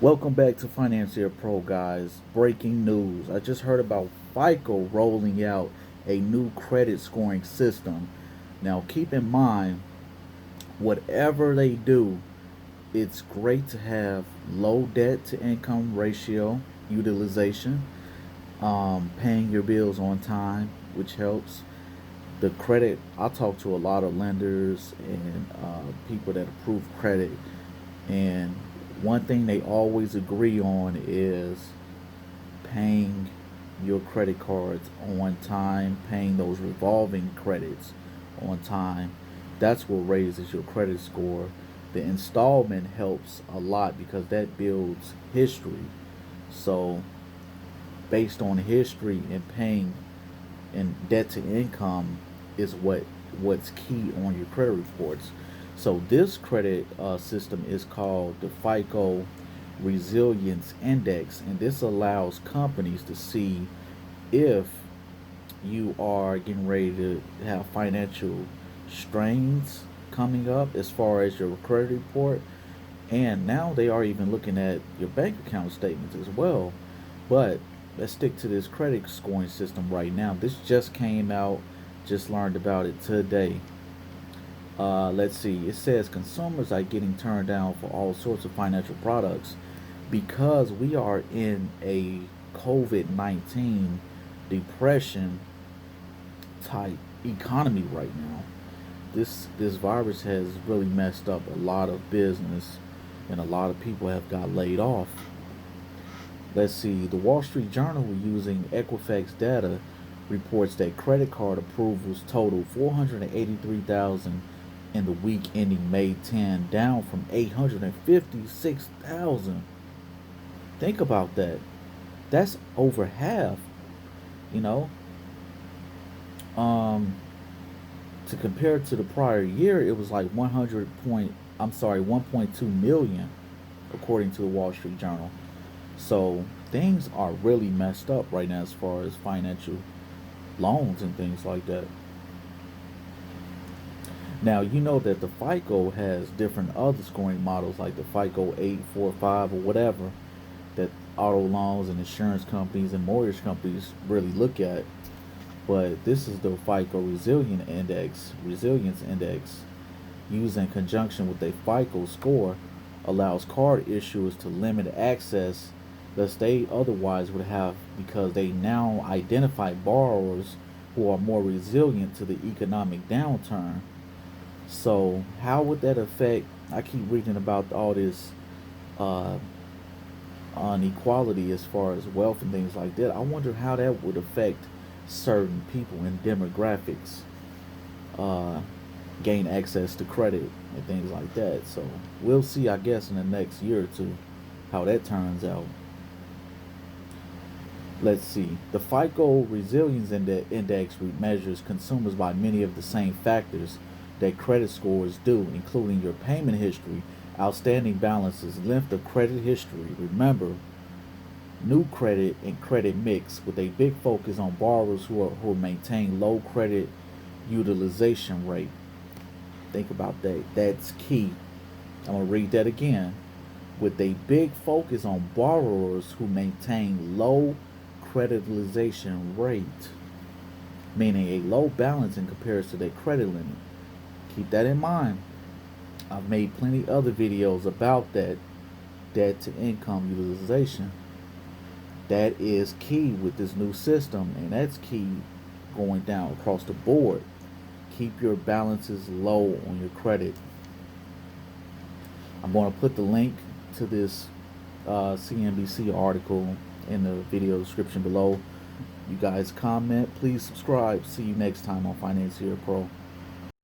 Welcome back to Financier Pro, guys. Breaking news. I just heard about FICO rolling out a new credit scoring system. Now, keep in mind, whatever they do, it's great to have low debt to income ratio utilization, paying your bills on time, which helps. The credit, I talk to a lot of lenders and people that approve credit, and one thing they always agree on is paying your credit cards on time, paying those revolving credits on time. That's what raises your credit score. The installment helps a lot because that builds history. So, based on history and paying and debt to income is what's key on your credit reports. So this credit system is called the FICO Resilience Index, and this allows companies to see if you are getting ready to have financial strains coming up as far as your credit report. And now they are even looking at your bank account statements as well. But let's stick to this credit scoring system right now. This just came out, just learned about it today. Let's see. It says consumers are getting turned down for all sorts of financial products because we are in a COVID-19 depression type economy right now. This virus has really messed up a lot of business, and a lot of people have got laid off. Let's see. The Wall Street Journal, using Equifax data, reports that credit card approvals totaled 483,000 in the week ending May 10, down from 856,000. Think about that. That's over half. You know, um, to compare to the prior year, it was like 1.2 million, according to the Wall Street Journal. So things are really messed up right now as far as financial loans and things like that. Now you know that the FICO has different other scoring models like the FICO 845 or whatever that auto loans and insurance companies and mortgage companies really look at. But this is the FICO Resilience Index, used in conjunction with a FICO score, allows card issuers to limit access lest they otherwise would have, because they now identify borrowers who are more resilient to the economic downturn. So, how would that affect? I keep reading about all this uh, inequality as far as wealth and things like that. I wonder how that would affect certain people and demographics uh, gain access to credit and things like that. So we'll see, I guess, in the next year or two how that turns out. Let's see. The FICO Resilience Index measures consumers by many of the same factors that credit scores do, including your payment history, outstanding balances, length of credit history. Remember, new credit and credit mix with a big focus on borrowers who maintain low credit utilization rate. Think about that. That's key. I'm going to read that again. With a big focus on borrowers who maintain low creditization rate, meaning a low balance in comparison to their credit limit. Keep that in mind. I've made plenty other videos about that debt to income utilization. That is key with this new system, and that's key going down across the board. Keep your balances low on your credit. I'm going to put the link to this CNBC article in the video description below. You guys comment, please subscribe. See you next time on Financier Pro.